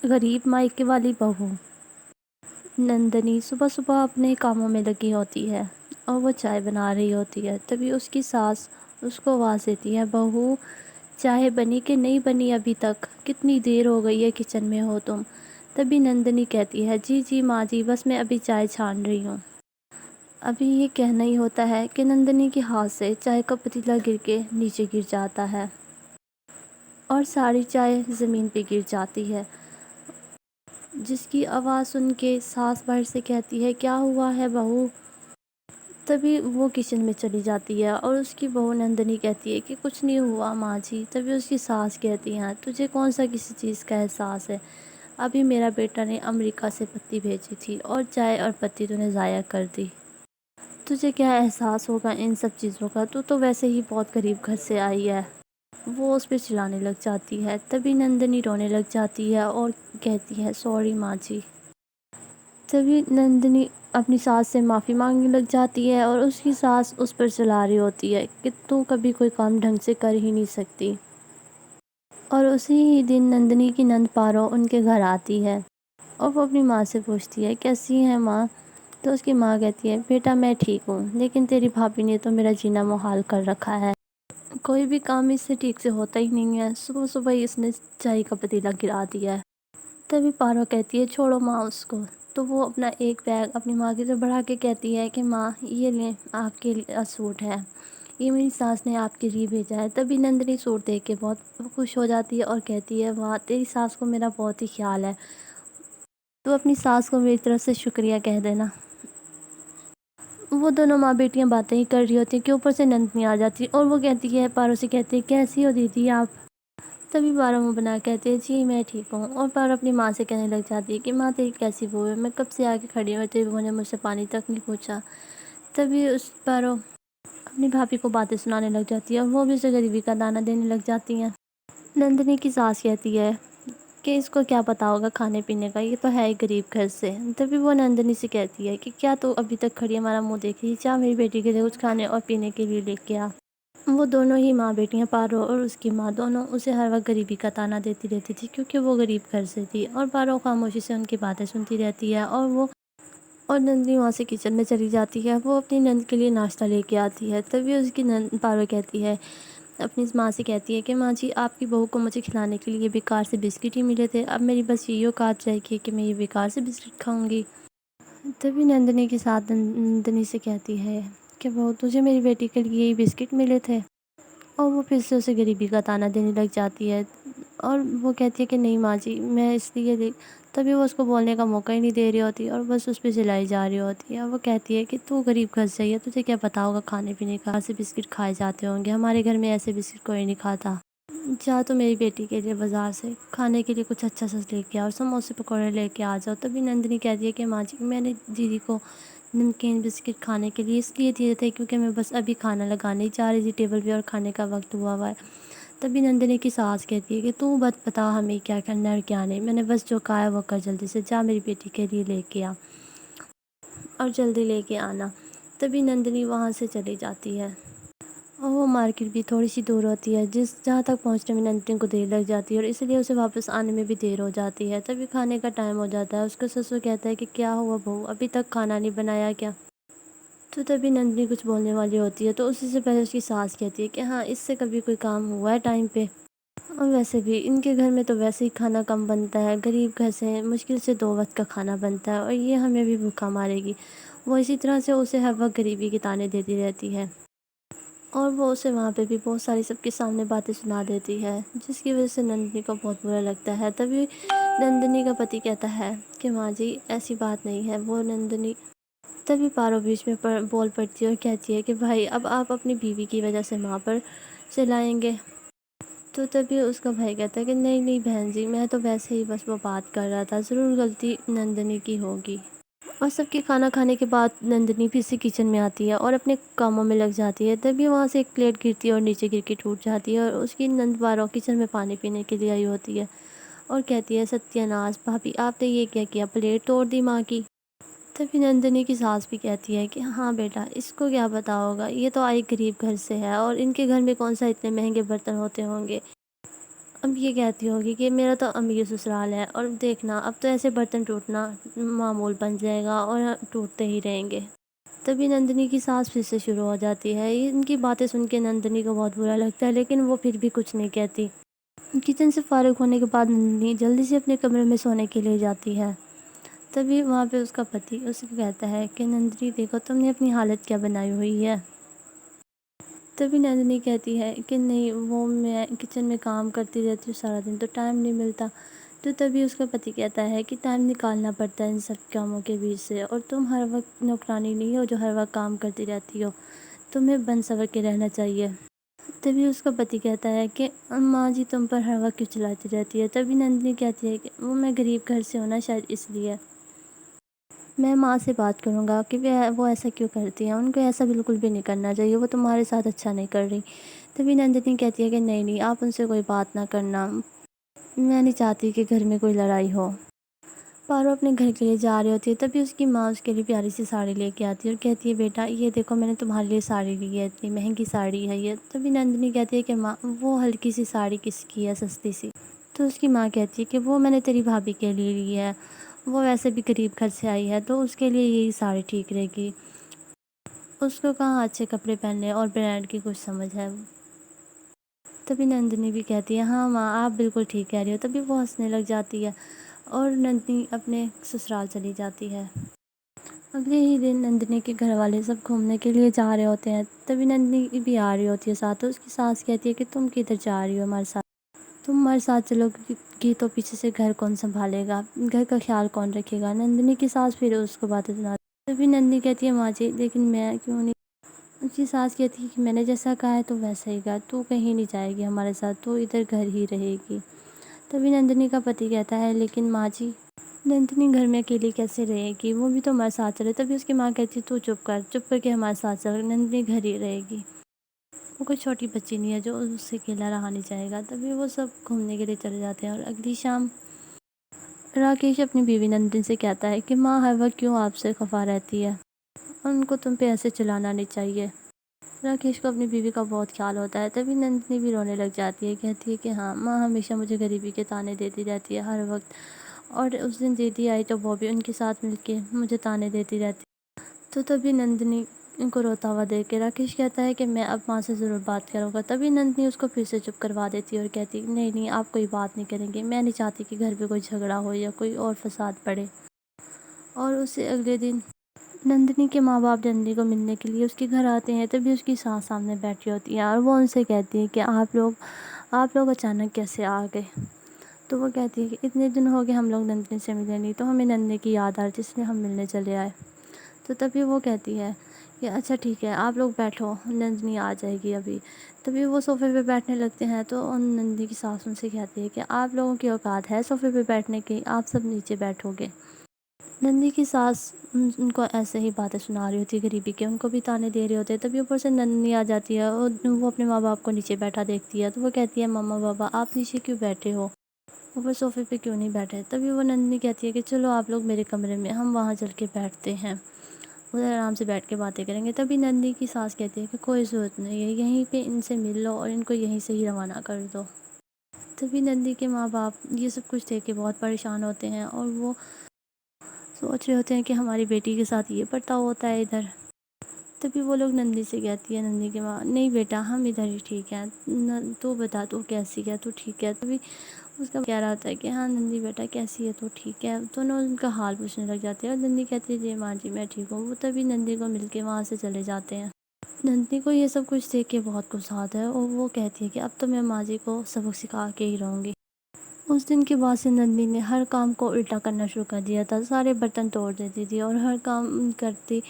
غریب مائکے والی بہو۔ نندنی صبح صبح اپنے کاموں میں لگی ہوتی ہے اور وہ چائے بنا رہی ہوتی ہے۔ تبھی اس کی ساس اس کو آواز دیتی ہے، بہو چائے بنی کہ نہیں بنی ابھی تک؟ کتنی دیر ہو گئی ہے کچن میں ہو تم؟ تبھی نندنی کہتی ہے، جی جی ماں جی، بس میں ابھی چائے چھان رہی ہوں۔ ابھی یہ کہنا ہی ہوتا ہے کہ نندنی کے ہاتھ سے چائے کا پتیلا گر کے نیچے گر جاتا ہے اور ساری چائے زمین پہ گر جاتی ہے، جس کی آواز سن کے ساس باہر سے کہتی ہے، کیا ہوا ہے بہو؟ تبھی وہ کچن میں چلی جاتی ہے اور اس کی بہو نندنی کہتی ہے کہ کچھ نہیں ہوا ماں جی۔ تبھی اس کی ساس کہتی ہے، تجھے کون سا کسی چیز کا احساس ہے؟ ابھی میرا بیٹا نے امریکہ سے پتی بھیجی تھی اور چائے اور پتی تو نے ضائع کر دی۔ تجھے کیا احساس ہوگا ان سب چیزوں کا؟ تو ویسے ہی بہت غریب گھر سے آئی ہے۔ وہ اس پہ چلانے لگ جاتی ہے۔ تبھی نندنی رونے لگ جاتی ہے اور کہتی ہے، سوری ماں جی۔ تبھی نندنی اپنی ساس سے معافی مانگنے لگ جاتی ہے اور اس کی ساس اس پر چلا رہی ہوتی ہے کہ تو کبھی کوئی کام ڈھنگ سے کر ہی نہیں سکتی۔ اور اسی ہی دن نندنی کی نند پارو ان کے گھر آتی ہے اور وہ اپنی ماں سے پوچھتی ہے، کیسی ہے ماں؟ تو اس کی ماں کہتی ہے، بیٹا میں ٹھیک ہوں، لیکن تیری بھابھی نے تو میرا جینا محال کر رکھا ہے۔ کوئی بھی کام اس سے ٹھیک سے ہوتا ہی نہیں ہے، صبح صبح ہی اس نے چائے کا پتیلا گرا دیا ہے۔ تبھی پارو کہتی ہے، چھوڑو ماں اس کو۔ تو وہ اپنا ایک بیگ اپنی ماں کی طرف بڑھا کے کہتی ہے کہ ماں یہ لیں آپ کے سوٹ ہے، یہ میری ساس نے آپ کے لیے بھیجا ہے۔ تبھی نندنی سوٹ دیکھ کے بہت خوش ہو جاتی ہے اور کہتی ہے، واہ تیری ساس کو میرا بہت ہی خیال ہے، تو اپنی ساس کو میری طرف سے شکریہ کہہ دینا۔ وہ دونوں ماں بیٹیاں باتیں ہی کر رہی ہوتی ہیں کہ اوپر سے نندنی آ جاتی ہے اور وہ کہتی ہے، پارو سے کہتی ہے، کیسی ہو دیدی آپ؟ تبھی پارو منہ بنا کہتے ہیں، جی میں ٹھیک ہوں۔ اور پارو اپنی ماں سے کہنے لگ جاتی ہے کہ ماں تیری کیسی بہو ہے؟ میں کب سے آ کے کھڑی ہوں، تیری بہو نے مجھ سے پانی تک نہیں پوچھا۔ تبھی اس پارو اپنی بھابھی کو باتیں سنانے لگ جاتی ہے اور وہ بھی اسے غریبی کا دانہ دینے لگ جاتی ہیں۔ نندنی کی ساس کہتی ہے کہ اس کو کیا پتا ہوگا کھانے پینے کا، یہ تو ہے ہی غریب گھر سے۔ تبھی وہ نندنی سے کہتی ہے کہ کیا تو ابھی تک کھڑی ہمارا منہ دیکھ رہی؟ جا میری بیٹی کے لیے کچھ کھانے اور پینے کے لیے لے کے آ۔ وہ دونوں ہی ماں بیٹیاں، پارو اور اس کی ماں، دونوں اسے ہر وقت غریبی کا طعنہ دیتی رہتی تھی کیونکہ وہ غریب گھر سے تھی، اور پارو خاموشی سے ان کی باتیں سنتی رہتی ہے اور نندنی وہاں سے کچن میں چلی جاتی ہے۔ وہ اپنی نند کے لیے ناشتہ لے کے آتی ہے۔ تبھی اس کی نند پارو کہتی ہے، اپنی ماں سے کہتی ہے کہ ماں جی آپ کی بہو کو مجھے کھلانے کے لیے بیکار سے بسکٹ ہی ملے تھے، اب میری بس یہی اوقات رہے گی کہ میں یہ بیکار سے بسکٹ کھاؤں گی۔ تبھی نندنی کے ساتھ نندنی سے کہتی ہے کہ بہو تجھے میری بیٹی کے لیے یہی بسکٹ ملے تھے؟ اور وہ پھر سے اسے غریبی کا طعنہ دینے لگ جاتی ہے اور وہ کہتی ہے کہ نہیں ماں جی میں اس لیے تبھی وہ اس کو بولنے کا موقع ہی نہیں دے رہی ہوتی اور بس اس پہ چلائی جا رہی ہوتی ہے۔ وہ کہتی ہے کہ تو غریب گھر سے ہے، تجھے کیا پتا ہوگا کھانے پینے کا، ایسے بسکٹ کھائے جاتے ہوں گے، ہمارے گھر میں ایسے بسکٹ کوئی نہیں کھاتا۔ جا تو میری بیٹی کے لیے بازار سے کھانے کے لیے کچھ اچھا سا لے کے آ اور سموسے پکوڑے لے کے آ جاؤ۔ تبھی نندنی کہتی ہے کہ ماں جی میں نے دیدی کو نمکین بسکٹ کھانے کے لیے اس لیے دیے تھے کیونکہ میں بس ابھی کھانا لگانے ہی جا رہی تھی ٹیبل پہ اور کھانے کا وقت ہوا ہے۔ تبھی نندنی کی ساس کہتی ہے کہ تو بتا ہمیں کیا کرنا ہے اور کیا نہیں، میں نے بس جو کہا ہے وہ کر، جلدی سے جا میری بیٹی کے لیے لے کے آ اور جلدی لے کے آنا۔ تبھی نندنی وہاں سے چلی جاتی ہے اور وہ مارکیٹ بھی تھوڑی سی دور ہوتی ہے جہاں تک پہنچنے میں نندنی کو دیر لگ جاتی ہے اور اس لیے اسے واپس آنے میں بھی دیر ہو جاتی ہے۔ تبھی کھانے کا ٹائم ہو جاتا ہے، اس کا سسر کہتا ہے کہ کیا ہوا بہو ابھی تک کھانا نہیں بنایا کیا؟ تو تبھی نندنی کچھ بولنے والی ہوتی ہے تو اسی سے پہلے اس کی ساس کہتی ہے کہ ہاں اس سے کبھی کوئی کام ہوا ہے ٹائم پہ؟ اور ویسے بھی ان کے گھر میں تو ویسے ہی کھانا کم بنتا ہے، غریب گھر سے مشکل سے 2 وقت کا کھانا بنتا ہے اور یہ ہمیں بھی بھوکا مارے گی۔ وہ اسی طرح سے اسے ہر وقت غریبی کے طعنے دیتی رہتی ہے اور وہ اسے وہاں پہ بھی بہت ساری سب کے سامنے باتیں سنا دیتی ہے جس کی وجہ سے نندنی کو بہت برا لگتا ہے۔ تبھی نندنی کا پتی کہتا ہے کہ ماں جی ایسی بات نہیں ہے، وہ نندنی تبھی پارو بیچ میں بول پڑتی ہے اور کہتی ہے کہ بھائی اب آپ اپنی بیوی کی وجہ سے ماں پر چلائیں گے؟ تو تبھی اس کا بھائی کہتا ہے کہ نہیں نہیں بہن جی میں تو ویسے ہی بس وہ بات کر رہا تھا، ضرور غلطی نندنی کی ہوگی۔ اور سب کے کھانا کھانے کے بعد نندنی پھر سے کچن میں آتی ہے اور اپنے کاموں میں لگ جاتی ہے۔ تبھی وہاں سے ایک پلیٹ گرتی ہے اور نیچے گر کے ٹوٹ جاتی ہے اور اس کی نند پارو کچن میں پانی پینے کے لیے آئی ہوتی ہے اور کہتی ہے، ستیہ ناش بھابھی آپ نے یہ کیا کیا، پلیٹ توڑ دی ماں کی؟ تبھی نندنی کی ساس بھی کہتی ہے کہ ہاں بیٹا اس کو کیا پتا ہوگا، یہ تو آئی غریب گھر سے ہے اور ان کے گھر میں کون سا اتنے مہنگے برتن ہوتے ہوں گے، اب یہ کہتی ہوگی کہ میرا تو امیر سسرال ہے، اور دیکھنا اب تو ایسے برتن ٹوٹنا معمول بن جائے گا اور ٹوٹتے ہی رہیں گے۔ تبھی نندنی کی سانس پھر سے شروع ہو جاتی ہے۔ ان کی باتیں سن کے نندنی کو بہت برا لگتا ہے، لیکن وہ پھر بھی کچھ نہیں کہتی۔ کچن سے فارغ ہونے کے بعد نندنی جلدی سے اپنے کمرے میں سونے کے لیے جاتی ہے۔ تبھی وہاں پہ اس کا پتی اسے کہتا ہے کہ نندنی دیکھو تم نے اپنی حالت کیا بنائی ہوئی ہے۔ تبھی نندنی کہتی ہے کہ نہیں، وہ میں کچن میں کام کرتی رہتی ہوں سارا دن، تو ٹائم نہیں ملتا۔ تو تبھی اس کا پتی کہتا ہے کہ ٹائم نکالنا پڑتا ہے ان سب کاموں کے بیچ سے، اور تم ہر وقت نوکرانی نہیں ہو جو ہر وقت کام کرتی رہتی ہو، تمہیں بن سور کے رہنا چاہیے۔ تبھی اس کا پتی کہتا ہے کہ ماں جی تم پر ہر وقت کیوں چلاتی رہتی ہے۔ تبھی نندنی کہتی ہے کہ وہ میں غریب گھر سے ہونا شاید اس لیے، میں ماں سے بات کروں گا کہ وہ ایسا کیوں کرتی ہیں، ان کو ایسا بالکل بھی نہیں کرنا چاہیے، وہ تمہارے ساتھ اچھا نہیں کر رہی۔ تبھی نندنی کہتی ہے کہ نہیں نہیں، آپ ان سے کوئی بات نہ کرنا، میں نہیں چاہتی کہ گھر میں کوئی لڑائی ہو۔ پارو اپنے گھر کے لیے جا رہی ہوتی ہے، تبھی اس کی ماں اس کے لیے پیاری سی ساڑی لے کے آتی ہے اور کہتی ہے بیٹا یہ دیکھو میں نے تمہارے لیے ساڑی لی ہے، اتنی مہنگی ساڑی ہے یہ۔ تبھی نندنی کہتی ہے کہ ماں وہ ہلکی سی ساڑی کس کی ہے، سستی سی؟ تو اس کی ماں کہتی ہے کہ وہ میں نے تیری بھابھی کے لیے لی ہے، وہ ویسے بھی غریب گھر سے آئی ہے تو اس کے لیے یہی ساڑی ٹھیک رہے گی، اس کو کہاں اچھے کپڑے پہننے اور برانڈ کی کچھ سمجھ ہے۔ تبھی نندنی بھی کہتی ہے ہاں ماں آپ بالکل ٹھیک کہہ رہی ہو۔ تبھی وہ ہنسنے لگ جاتی ہے اور نندنی اپنے سسرال چلی جاتی ہے۔ اگلے ہی دن نندنی کے گھر والے سب گھومنے کے لیے جا رہے ہوتے ہیں، تبھی نندنی بھی آ رہی ہوتی ہے ساتھ، تو اس کی ساس کہتی ہے کہ تم کدھر جا رہی ہو ہمارے ساتھ، تم ہمارے ساتھ چلو گی تو پیچھے سے گھر کون سنبھالے گا، گھر کا خیال کون رکھے گا۔ نندنی کی ساس پھر اس کو باتیں سناتی ہے۔ تبھی نندنی کہتی ہے ماں جی لیکن میں کیوں نہیں، اس کی ساس کہتی ہے کہ میں نے جیسا کہا ہے تو ویسا ہی کہا، تو کہیں نہیں جائے گی ہمارے ساتھ، تو ادھر گھر ہی رہے گی۔ تبھی نندنی کا پتی کہتا ہے لیکن ماں جی نندنی گھر میں اکیلی کیسے رہے گی، وہ بھی تو ہمارے ساتھ چلے۔ تبھی اس کی ماں کہتی ہے تو چپ کر کے ہمارے ساتھ چل، نندنی گھر ہی رہے گی، وہ کوئی چھوٹی بچی نہیں ہے جو اس سے اکیلا رہا نہیں جائے گا۔ تبھی وہ سب گھومنے کے لیے چلے جاتے ہیں، اور اگلی شام راکیش اپنی بیوی نندنی سے کہتا ہے کہ ماں ہر وقت کیوں آپ سے خفا رہتی ہے، اور ان کو تم پہ ایسے چلانا نہیں چاہیے۔ راکیش کو اپنی بیوی کا بہت خیال ہوتا ہے۔ تبھی نندنی بھی رونے لگ جاتی ہے، کہتی ہے کہ ہاں ماں ہمیشہ مجھے غریبی کے تانے دیتی رہتی ہے ہر وقت، اور اس دن دیدی آئی تو وہ بھی ان کے ساتھ مل کے مجھے تانے دیتی رہتی۔ تو تبھی نندنی ان کو روتا ہوا دیکھ کے راکیش کہتا ہے کہ میں اب ماں سے ضرور بات کروں گا۔ تبھی نندنی اس کو پھر سے چپ کروا دیتی ہے اور کہتی نہیں نہیں آپ کوئی بات نہیں کریں گے، میں نہیں چاہتی کہ گھر پہ کوئی جھگڑا ہو یا کوئی اور فساد پڑے۔ اور اسے اگلے دن نندنی کے ماں باپ نندنی کو ملنے کے لیے اس کے گھر آتے ہیں، تبھی اس کی ساس سامنے بیٹھی ہوتی ہے اور وہ ان سے کہتی ہے کہ آپ لوگ اچانک کیسے آ گئے۔ تو وہ کہتی ہے کہ اتنے دن ہو گئے ہم لوگ نندنی سے ملے نہیں، تو ہمیں نندنی کی یاد آ رہی جس لیے ہم ملنے چلے آئے۔ تو تبھی وہ کہتی ہے کہ اچھا ٹھیک ہے آپ لوگ بیٹھو، نندنی آ جائے گی ابھی۔ تبھی وہ صوفے پہ بیٹھنے لگتے ہیں، تو نندنی کی ساس ان سے کہتی ہے کہ آپ لوگوں کی اوقات ہے صوفے پہ بیٹھنے کی، آپ سب نیچے بیٹھو گے۔ نندنی کی ساس ان کو ایسے ہی باتیں سنا رہی ہوتی ہے غریبی کے، ان کو بھی تانے دے رہے ہوتے ہیں۔ تبھی اوپر سے نندنی آ جاتی ہے اور وہ اپنے ماں باپ کو نیچے بیٹھا دیکھتی ہے، تو وہ کہتی ہے ماما بابا آپ نیچے کیوں بیٹھے ہو، اوپر صوفے پہ کیوں نہیں بیٹھے۔ تبھی وہ نندنی کہتی ہے کہ چلو آپ لوگ میرے کمرے میں، ہم وہاں چل کے بیٹھتے ہیں، ادھر آرام سے بیٹھ کے باتیں کریں گے۔ تبھی نندنی کی ساس کہتی ہے کہ کوئی ضرورت نہیں ہے، یہیں پہ ان سے مل لو اور ان کو یہیں سے ہی روانہ کر دو۔ تبھی نندنی کے ماں باپ یہ سب کچھ دیکھ کے بہت پریشان ہوتے ہیں، اور وہ سوچ رہے ہوتے ہیں کہ ہماری بیٹی کے ساتھ یہ برتاؤ ہوتا ہے ادھر۔ تبھی وہ لوگ نندنی سے کہتی ہے نندنی کی ماں نہیں بیٹا ہم ادھر ہی ٹھیک ہیں، تو بتا تو کیسی ہے، تو ٹھیک ہے۔ تبھی اس کا کہہ رہا ہوتا ہے کہ ہاں نندی بیٹا کیسی ہے، تو ٹھیک ہے۔ دونوں ان کا حال پوچھنے لگ جاتے ہیں، اور نندی کہتی ہے جی ماں جی میں ٹھیک ہوں۔ وہ تبھی نندی کو مل کے وہاں سے چلے جاتے ہیں۔ نندنی کو یہ سب کچھ دیکھ کے بہت غصہ آتا ہے، اور وہ کہتی ہے کہ اب تو میں ماں جی کو سبق سکھا کے ہی رہوں گی۔ اس دن کے بعد سے نندنی نے ہر کام کو الٹا کرنا شروع کر دیا تھا، سارے برتن توڑ دیتی تھی اور ہر کام کرتی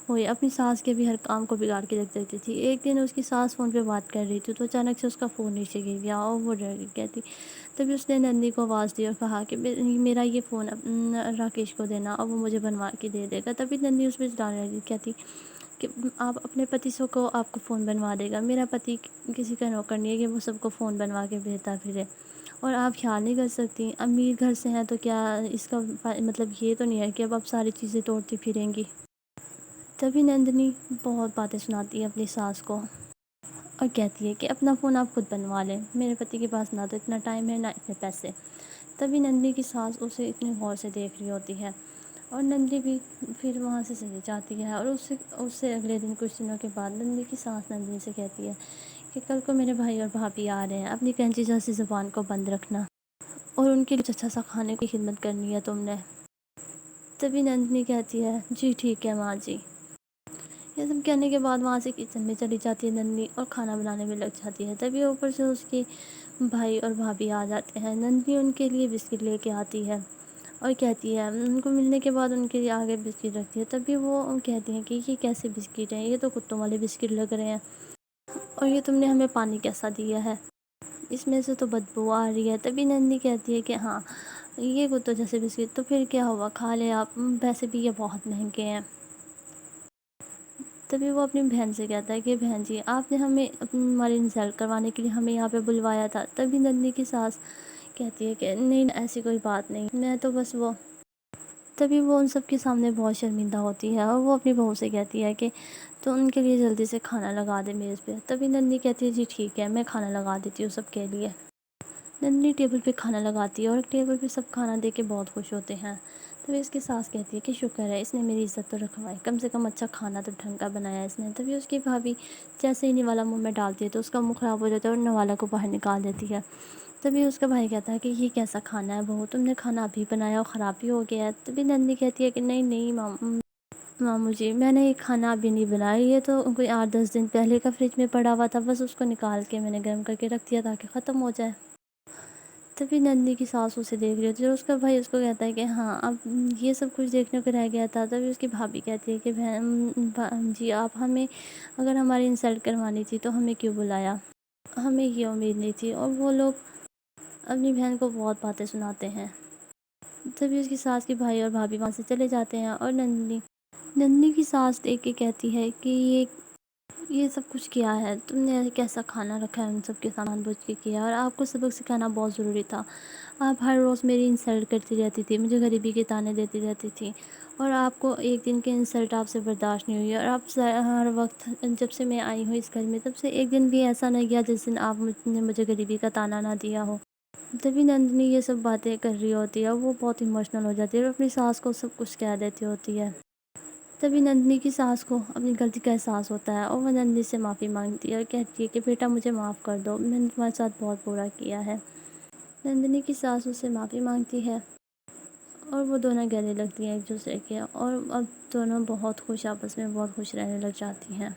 ہوئی اپنی ساس کے بھی ہر کام کو بگاڑ کے رکھ دیتی تھی۔ ایک دن اس کی ساس فون پہ بات کر رہی تھی، تو اچانک سے اس کا فون نیچے گر گیا اور وہ ڈر گئی، کہتی تبھی اس نے نندنی کو آواز دی اور کہا کہ میرا یہ فون راکیش کو دینا اور وہ مجھے بنوا کے دے دے گا۔ تبھی نندنی اس پہ چلانے لگی، کہتی کہ آپ اپنے پتی سے کو آپ کو فون بنوا دے گا، میرا پتی کسی کا نوکر نہیں ہے کہ وہ سب کو فون بنوا کے بھیجتا پھرے، اور آپ خیال نہیں کر سکتی امیر گھر سے ہیں تو کیا اس کا مطلب یہ تو نہیں ہے کہ اب آپ ساری چیزیں توڑتی پھریں گی۔ تبھی نندنی بہت باتیں سناتی ہے اپنی ساس کو، اور کہتی ہے کہ اپنا فون آپ خود بنوا لیں، میرے پتی کے پاس نہ تو اتنا ٹائم ہے نہ اتنے پیسے۔ تبھی نندنی کی ساس اسے اتنے غور سے دیکھ رہی ہوتی ہے، اور نندنی بھی پھر وہاں سے چلی جاتی ہے۔ اور اس سے اگلے دن کچھ دنوں کے بعد نندنی کی ساس نندنی سے کہتی ہے کہ کل کو میرے بھائی اور بھابھی آ رہے ہیں، اپنی کینچی جیسی زبان کو بند رکھنا، اور ان کے لیے اچھا سا کھانے کی خدمت کرنی ہے تم نے۔ تبھی نندنی کہتی ہے جی ٹھیک ہے ماں جی۔ یہ سب کہنے کے بعد وہاں سے کچن میں چلی جاتی ہے نندنی، اور کھانا بنانے میں لگ جاتی ہے۔ تبھی اوپر سے اس کے بھائی اور بھابھی آ جاتے ہیں۔ نندنی ان کے لیے بسکٹ لے کے آتی ہے اور کہتی ہے، ان کو ملنے کے بعد ان کے لیے آگے بسکٹ رکھتی ہے۔ تبھی وہ کہتی ہیں کہ یہ کیسے بسکٹ ہیں، یہ تو کتوں والے بسکٹ لگ رہے ہیں، اور یہ تم نے ہمیں پانی کیسا دیا ہے، اس میں سے تو بدبو آ رہی ہے۔ تبھی نندنی کہتی ہے کہ ہاں یہ کتوں جیسے بسکٹ تو پھر کیا ہوا، کھا لے آپ، ویسے بھی یہ بہت مہنگے ہیں۔ تبھی وہ اپنی بہن سے کہتا ہے کہ بہن جی آپ نے ہمیں ہماری انسلٹ کروانے کے لیے ہمیں یہاں پہ بلوایا تھا۔ تبھی نندنی کی ساس کہتی ہے کہ نہیں ایسی کوئی بات نہیں، میں تو بس وہ۔ تبھی وہ ان سب کے سامنے بہت شرمندہ ہوتی ہے، اور وہ اپنی بہو سے کہتی ہے کہ تو ان کے لیے جلدی سے کھانا لگا دے میز پہ۔ تبھی نندنی کہتی ہے جی ٹھیک ہے میں کھانا لگا دیتی ہوں سب کے لیے۔ نندنی ٹیبل پہ کھانا لگاتی ہے، اور ٹیبل پہ سب کھانا دے کے بہت خوش ہوتے ہیں۔ تبھی اس کی ساس کہتی ہے کہ شکر ہے اس نے میری عزت تو رکھوائی، کم سے کم اچھا کھانا تو ڈھنگ کا بنایا اس نے۔ تبھی اس کی بھابھی جیسے ہی نوالا منہ میں ڈالتی ہے تو اس کا منہ خراب ہو جاتا ہے، اور نوالا کو باہر نکال دیتی ہے۔ تبھی اس کا بھائی کہتا ہے کہ یہ کیسا کھانا ہے بہو، تم نے کھانا ابھی بنایا اور خراب بھی ہو گیا ہے۔ تبھی نندنی کہتی ہے کہ نہیں نہیں ماموں جی میں نے یہ کھانا ابھی نہیں بنایا، یہ تو کوئی 8-10 دن پہلے کا فریج میں پڑا ہوا تھا، بس اس کو نکال کے میں نے گرم کر کے رکھ دیا تاکہ ختم ہو جائے۔ تبھی نندنی کی ساس اسے دیکھ رہی ہوتی ہے، اور اس کا بھائی اس کو کہتا ہے کہ ہاں اب یہ سب کچھ دیکھنے کو رہ گیا تھا۔ تبھی اس کی بھابھی کہتی ہے کہ بہن جی آپ ہمیں اگر ہماری انسلٹ کروانی تھی تو ہمیں کیوں بلایا، ہمیں یہ امید نہیں تھی۔ اور وہ لوگ اپنی بہن کو بہت باتیں سناتے ہیں۔ تبھی اس کی ساس کے بھائی اور بھابھی وہاں سے چلے جاتے ہیں، اور نندنی کی ساس دیکھ کے کہتی ہے کہ یہ سب کچھ کیا ہے تم نے، کیسا کھانا رکھا ہے ان سب کے سامان بوجھ کے کیا، اور آپ کو سبق سکھانا بہت ضروری تھا۔ آپ ہر روز میری انسلٹ کرتی رہتی تھی، مجھے غریبی کے تانے دیتی رہتی تھی، اور آپ کو ایک دن کی انسلٹ آپ سے برداشت نہیں ہوئی، اور آپ ہر وقت جب سے میں آئی ہوں اس گھر میں تب سے ایک دن بھی ایسا نہیں گیا جس دن آپ نے مجھے غریبی کا تانا نہ دیا ہو۔ تبھی نندنی یہ سب باتیں کر رہی ہوتی ہے، اور وہ بہت ایموشنل ہو جاتی ہے، اور اپنی ساس کو سب کچھ کہہ دیتی ہوتی ہے۔ تبھی نندنی کی ساس کو اپنی غلطی کا احساس ہوتا ہے، اور وہ نندنی سے معافی مانگتی ہے اور کہتی ہے کہ بیٹا مجھے معاف کر دو، میں نے تمہارے ساتھ بہت برا کیا ہے۔ نندنی کی ساس اس سے معافی مانگتی ہے، اور وہ دونوں گلے لگتی ہیں ایک دوسرے کے، اور اب دونوں بہت خوش آپس میں بہت خوش رہنے لگ جاتی ہیں۔